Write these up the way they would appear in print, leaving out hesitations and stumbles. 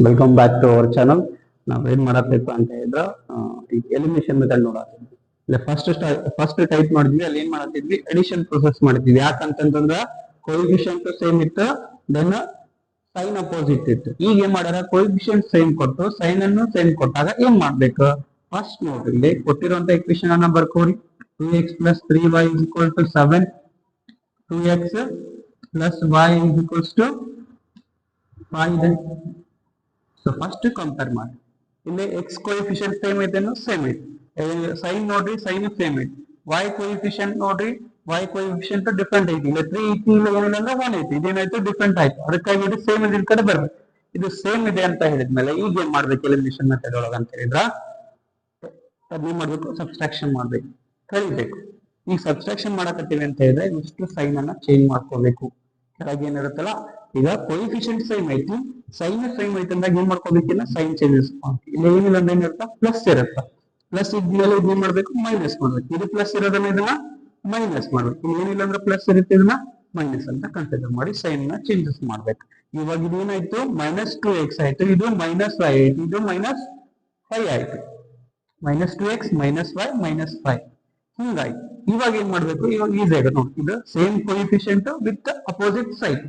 Welcome back to our channel. ನಾವ್ ಏನ್ ಮಾಡಬೇಕು ಅಂತ ಹೇಳಿದ್ರ ಈಗ ಎಲಿಮಿನೇಷನ್ ಮೆಥಡ್ ನೋಡಾತಿದ್ವಿ. ಇಲ್ಲ ಫಸ್ಟ್ ಟೈಪ್ ಮಾಡಿದ್ವಿ, ಅಲ್ಲಿ ಏನ್ ಮಾಡತ್ತಿದ್ವಿ, ಅಡಿಷನ್ ಪ್ರೊಸೆಸ್ ಮಾಡಿದ್ವಿ. ಯಾಕಂತಂದ್ರ ಕೋಎಫಿಷಿಯಂಟ್ ಸೇಮ್ ಇತ್ತು, ದೆನ್ ಸೈನ್ ಅಪೋಸಿಟ್ ಇತ್ತು. ಈಗ ಏನ್ ಮಾಡ್ಯಾರ, ಕೋಎಫಿಷಿಯಂಟ್ ಸೇಮ್ ಕೊಟ್ಟು ಸೈನ್ ಅನ್ನು ಸೇಮ್ ಕೊಟ್ಟಾಗ ಏನ್ ಮಾಡ್ಬೇಕು, ಫಸ್ಟ್ ನೋಡ್ರಿ ಇಲ್ಲಿ ಕೊಟ್ಟಿರುವಂತ ಇಕ್ವೇಶನ್ ಅನ್ನ ಬರ್ಕೋರಿ. 2x plus 3y is equal to 7, 2x plus y is equals to 5 ಇದೆ. ಸೊ ಫಸ್ಟ್ ಕಂಪೇರ್ ಮಾಡಿ. ಇಲ್ಲಿ ಎಕ್ಸ್ ಕೋಎಫಿಷಿಯಂಟ್ ಸೇಮ್ ಐತೆನೋ, ಸೇಮ್ ಐತೆ. ಸೈನ್ ನೋಡ್ರಿ, ಸೈನ್ ಸೇಮ್ ಐತಿ. ವೈ ಕೋಎಫಿಷಿಯಂಟ್ ನೋಡ್ರಿ, ವೈ ಕೋಎಫಿಷಿಯಂಟ್ ಡಿಫ್ರೆಂಟ್ ಐತಿ. ಇಲ್ಲ 3 ಐತಿ, ಇಲ್ಲ ಏನಿಲ್ಲ ಅಂದ್ರೆ 1 ಐತಿ. ಇದೇನಾಯ್ತು, ಡಿಫ್ರೆಂಟ್ ಆಯ್ತು. ಅದಕ್ಕಾಗಿ ಇದು ಸೇಮ್ ಇದೆ, ಈ ಕಡೆ ಬರ್ಬೇಕು. ಇದು ಸೇಮ್ ಇದೆ ಅಂತ ಹೇಳಿದ್ಮೇಲೆ ಈಗ ಏನ್ ಮಾಡ್ಬೇಕು, ಎಲಿಮಿನೇಷನ್ ಮೆಥಡ್ ಒಳಗ ಅಂತ ಹೇಳಿದ್ರ ಅದೇನ್ ಮಾಡ್ಬೇಕು, ಸಬ್ಸ್ಟ್ರಾಕ್ಷನ್ ಮಾಡ್ಬೇಕು, ಕಳಿಬೇಕು. ಈಗ ಸಬ್ಸ್ಟ್ರಾಕ್ಷನ್ ಮಾಡಕತ್ತೀವಿ ಅಂತ ಹೇಳಿದ್ರೆ ಇಷ್ಟು ಸೈನ್ ಅನ್ನ ಚೇಂಜ್ ಮಾಡ್ಕೋಬೇಕು. ಕೆಳಗೆ ಏನಿರುತ್ತಲ್ಲ, ಈಗ ಕೋಎಫಿಷಿಯಂಟ್ ಸೇಮ್ ಐತಿ, ಸೈನ್ ಸೇಮ್ ಐತಿ ಅಂದಾಗ ಏನ್ ಮಾಡ್ಕೋಬೇಕಿಲ್ಲ, ಸೈನ್ ಚೇಂಜಸ್ ಮಾಡ್ತೀವಿ. ಇಲ್ಲ ಏನಿಲ್ಲ ಅಂದ್ರೆ ಏನಿರುತ್ತ, ಪ್ಲಸ್ ಇರುತ್ತ. ಪ್ಲಸ್ ಇದ್ಮೇಲೆ ಇದನ್ನ ಮಾಡ್ಬೇಕು, ಮೈನಸ್ ಮಾಡ್ಬೇಕು. ಇದು ಪ್ಲಸ್ ಇರೋದನ್ನ ಇದನ್ನ ಮೈನಸ್ ಮಾಡ್ಬೇಕು. ಇಲ್ಲಿ ಏನಿಲ್ಲ ಅಂದ್ರೆ ಪ್ಲಸ್ ಇರುತ್ತೆ, ಇದನ್ನ ಮೈನಸ್ ಅಂತ ಕನ್ಸಿಡರ್ ಮಾಡಿ ಸೈನ್ ನ ಚೇಂಜಸ್ ಮಾಡ್ಬೇಕು. ಇವಾಗ ಇದು ಏನಾಯ್ತು, -2x ಆಯ್ತು, ಇದು -y ಆಯ್ತು, ಇದು -5 ಆಯ್ತು. -2x -y -5 ಹಿಂಗಾಯ್ತು. ಇವಾಗ ಏನ್ ಮಾಡ್ಬೇಕು, ಇವಾಗ ಈಸಿ ಆಗುತ್ತೆ ನೋಡಿ. ಇದು same coefficient with opposite side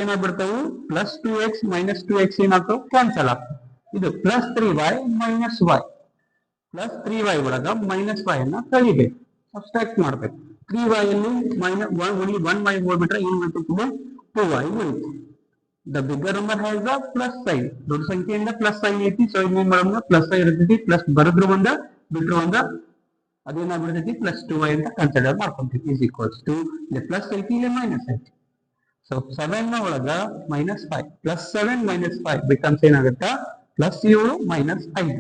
ಏನಾಗ್ಬಿಡ್ತಾವು, +2x -2x ಏನಾಗ್ತಾವ, ಕ್ಯಾನ್ಸಲ್ ಆಗ್ತವೆ. ಇದು +3y -y, +3y ಒಳಗ -y ಅನ್ನ ಕಳಿಬೇಕು, ಸಬ್ಸ್ಟ್ರಾಕ್ಟ್ ಮಾಡ್ಬೇಕು. 3y ಅಲ್ಲಿ -1y ಹೋಗ್ಬಿಟ್ರೆ ಏನ್ ಮಾಡ್ತಿತ್ತು, 2y ಉಳಿತು. The bigger number has the plus sign, ದೊಡ್ಡ ಸಂಖ್ಯೆಯಿಂದ ಪ್ಲಸ್ ಸೈನ್ ಐತಿ. ಸೊ ಏನ್ ಮಾಡೋಣ, ಪ್ಲಸ್ ಸೈನ್ ಇರ್ತೈತಿ, ಪ್ಲಸ್ ಬರೆದ್ರು ಒಂದ ಬಿಟ್ರು ಒಂದ, ಅದೇನಾಗ್ಬಿಡ್ತೈತಿ +2y ಅಂತ ಕನ್ಸಿಡರ್ ಮಾಡ್ಕೊಂತೀವಿ. ಈಸ್ ಈಕ್ವಲ್ಸ್ ಟು, ಇಲ್ಲಿ ಪ್ಲಸ್ ಐತಿ, ಇಲ್ಲಿ ಮೈನಸ್ ಐತಿ. ಸೊ 7 ನ ಒಳಗ -5 +7 -5 ಬಿಕಮ್ಸ್ ಏನಾಗುತ್ತಾ, +7 -5.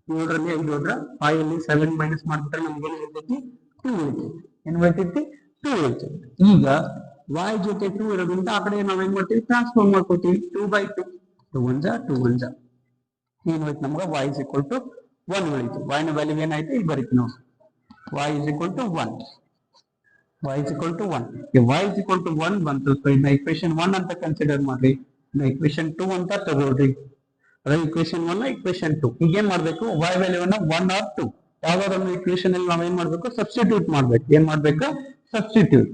7ರಲ್ಲಿ 5 ಹೋದ್ರ 5 ಅಲ್ಲಿ 7 ಮೈನಸ್ ಮಾಡ್ಬಿಟ್ರೆ ನಮ್ಗೆ ಏನ್ ಉಳಿತೈತಿ, 2 ಉಳಿತೈತಿ. ಏನ್ ಉಳಿತೈತಿ, 2 ಉಳಿತೈತಿ. ಈಗ y ಜೊತೆ 2 ಇರೋದ್ರಿಂದ ಆ ಕಡೆ ನಾವೇನ್ ಮಾಡ್ತೀವಿ, ಟ್ರಾನ್ಸ್ಫಾರ್ಮ್ ಮಾಡ್ಕೊತೀವಿ. 2/2 2 1 2 1 ಏನ್ ಹೋಯ್ತು ನಮ್ಗೆ, y is equal to 1 ಉಳಿತು. y ನ ವ್ಯಾಲ್ಯೂ ಏನಾಯ್ತು, ಇಲ್ಲಿ ಬರೀತೀವಿ ನಾವು, y is equal to 1. y is equal to 1. If y is equal to 1 ಬಂತು, ಸೊ ಇದನ್ನ equation 1 ಅಂತ ಕನ್ಸಿಡರ್ ಮಾಡ್ರಿ. ಇದನ್ನ equation 2 ಅಂತ ತಗೊಳ್ರಿ. ಅದೇ equation 1 equation 2. ಈಗ ಏನ್ ಮಾಡ್ಬೇಕು, y ವ್ಯಾಲ್ಯೂನ 1 or 2 ಯಾವ್ದಾದ್ರು ಒಂದು equation ಅಲ್ಲಿ ನಾವ್ ಏನ್ ಮಾಡ್ಬೇಕು, ಸಬ್ಸ್ಟಿಟ್ಯೂಟ್ ಮಾಡ್ಬೇಕು. ಏನ್ ಮಾಡ್ಬೇಕು, substitute.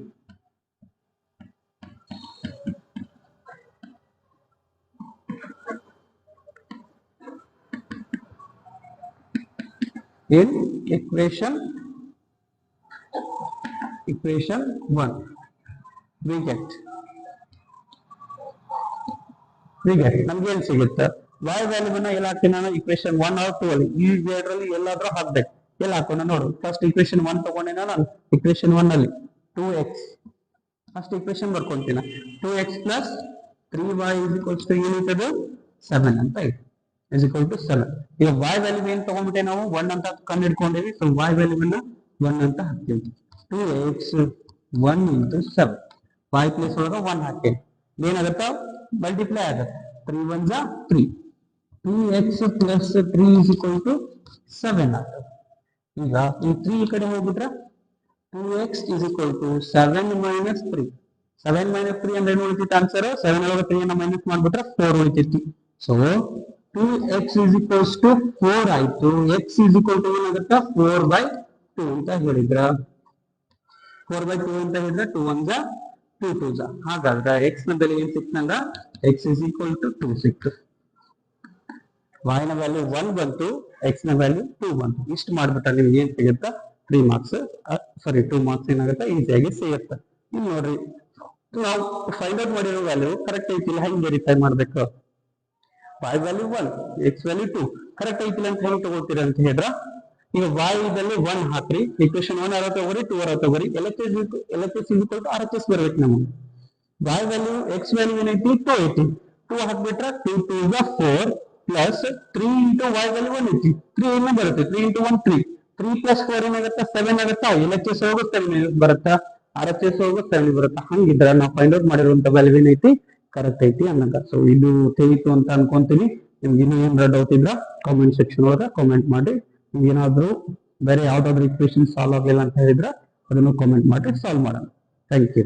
in equation 1 we get ನಮ್ಗೆ ಏನ್ ಸಿಗುತ್ತೆ, y ವ್ಯಾಲ್ಯೂನ ಎಲ್ಲ ಹಾಕ್ತೀನಿ ನಾನು, equation 1 or 2 ಅಲ್ಲಿ ಈ ಎರಡರಲ್ಲಿ ಎಲ್ಲಾದ್ರೂ ಹಾಕ್ಬೇಕು. ಎಲ್ಲ ಹಾಕೋಣ ನೋಡು. ಫಸ್ಟ್ equation 1 ತಗೊಂಡೆ ನಾನು. equation 1 ಅಲ್ಲಿ 2x first equation ಬರ್ಕೊಂತೀನಿ. 2x plus 3y is equals to ಏನಿರ್ತದೆ, 7 ಅಂತ ಐತೆ, is equal to 7. ಈಗ y ವ್ಯಾಲ್ಯೂ ಏನ್ ತಗೊಂಡ್ಬಿಟ್ಟೆ ನಾವು, 1 ಅಂತ ಕಂಡು ಹಿಡ್ಕೊಂಡಿವಿ. ಸೊ y ವ್ಯಾಲ್ಯೂನ 1 ಅಂತ ಹಾಕ್ತೀವಿ. 2x 1 into 7, 5 ಪ್ಲೇಸ್ ಒಳಗ 1 ಹಾಕ್ತೇವೆ. ಏನಾಗುತ್ತಾ, ಮಲ್ಟಿಪ್ಲೈ ಆಗುತ್ತೆ. 3 1 3, 2x plus 3 is equal to 7 ಆಗ್ತದೆ. ಈಗ ಈ 3 ಈ ಕಡೆ ಹೋಗ್ಬಿಟ್ರೆ 2x is equal to 7 minus 3. 7 minus 3 ಅಂದ್ರೆ ಏನು ಉಳಿತೈತಿ ಆನ್ಸರ್, 7 ಒಳಗೆ 3 ಅನ್ನ ಮೈನಸ್ ಮಾಡ್ಬಿಟ್ರೆ 4 ಉಳಿತೈತಿ. So 2x is equals to 4 ಆಯ್ತು. x is equal to ಏನಾಗುತ್ತೆ, 4/2 ಅಂತ ಹೇಳಿದ್ರ, 4/2 ಅಂತ ಹೇಳಿದ್ರೆ 2 1 2 2. ಹಾಗಾದ್ರೆ x ನ ಬೆಲೆ ಏನ್ ಸಿಕ್ತಂಗ, x is equal to 2 ಸಿಕ್ತು. y ನ ವ್ಯಾಲ್ಯೂ 1 ಬಂತು, x ನ ವ್ಯಾಲ್ಯೂ 2 ಬಂತು. ಇಷ್ಟು ಮಾಡ್ಬಿಟ್ರೆ ನಿಮ್ಗೆ ಏನ್ ಸಿಗುತ್ತಾ, 3 ಮಾರ್ಕ್ಸ್, ಸಾರಿ 2 ಮಾರ್ಕ್ಸ್ ಏನಾಗುತ್ತೆ, ಈಸಿಯಾಗಿ ಸಿಗುತ್ತೆ. ಇಲ್ಲಿ ನೋಡ್ರಿ, ನಾವು ಫೈಂಡ್ ಔಟ್ ಮಾಡಿರೋ ವ್ಯಾಲ್ಯೂ ಕರೆಕ್ಟ್ ಐತಿಲ್ಲ, ಹೆಂಗ್ ವೆರಿಫೈ ಮಾಡ್ಬೇಕು. y value 1, x value 2 correct ಐತಿಲ್ಲ ಅಂತ ಹೆಂಗ್ ತಗೋತೀರ ಅಂತ ಹೇಳಿದ್ರ, ಈಗ y ದಲ್ಲಿ 1 ಹಾಕ್ರಿ, equation 1 ಅರ ತಗೋರಿ, 2 ಅರ ತಗೋರಿ, LHS is equal to RHS ಬರ್ಬೇಕು ನಮಗೆ. y ವ್ಯಾಲ್ಯೂ x ವ್ಯಾಲ್ಯೂ ಏನೈತಿ, 2 ಐತಿ, 2 ಹಾಕ್ಬಿಟ್ರೆ 2 2 is 4 plus 3 into y value 1 ಐತಿ, 3 ಏನ ಬರುತ್ತೆ, 3 into 1 3, 3 plus 4 ಏನಾಗುತ್ತೆ, 7 ಆಗುತ್ತಾ. LHS ಹೋಗೋ 7 ಬರುತ್ತಾ, RHS ಹೋಗೋ 7 ಬರುತ್ತಾ. ಹಂಗಿದ್ರೆ ನಾವು ಫೈಂಡ್ ಔಟ್ ಮಾಡಿರುವಂತ ವ್ಯಾಲ್ಯೂ ಏನೈತಿ, ಕರೆಕ್ಟ್ ಐತಿ ಅನ್ನಂಗ. ಸೊ ಇದು ತಿಳಿತು ಅಂತ ಅನ್ಕೊಂತೀನಿ. ನಿಮ್ಗೆ ಇನ್ನೂ ಏನಾರ ಡೌಟ್ ಇದ್ರ ಕಾಮೆಂಟ್ ಸೆಕ್ಷನ್ ಒಳಗ ಕಾಮೆಂಟ್ ಮಾಡಿ. ನಿಮ್ಗೆ ಏನಾದ್ರು ಬೇರೆ ಯಾವ್ದಾದ್ರು ಇಕ್ವೇಶನ್ ಸಾಲ್ವ್ ಆಗಿಲ್ಲ ಅಂತ ಹೇಳಿದ್ರೆ ಅದನ್ನು ಕಾಮೆಂಟ್ ಮಾಡಿ ಸಾಲ್ವ್ ಮಾಡೋಣ. Thank you.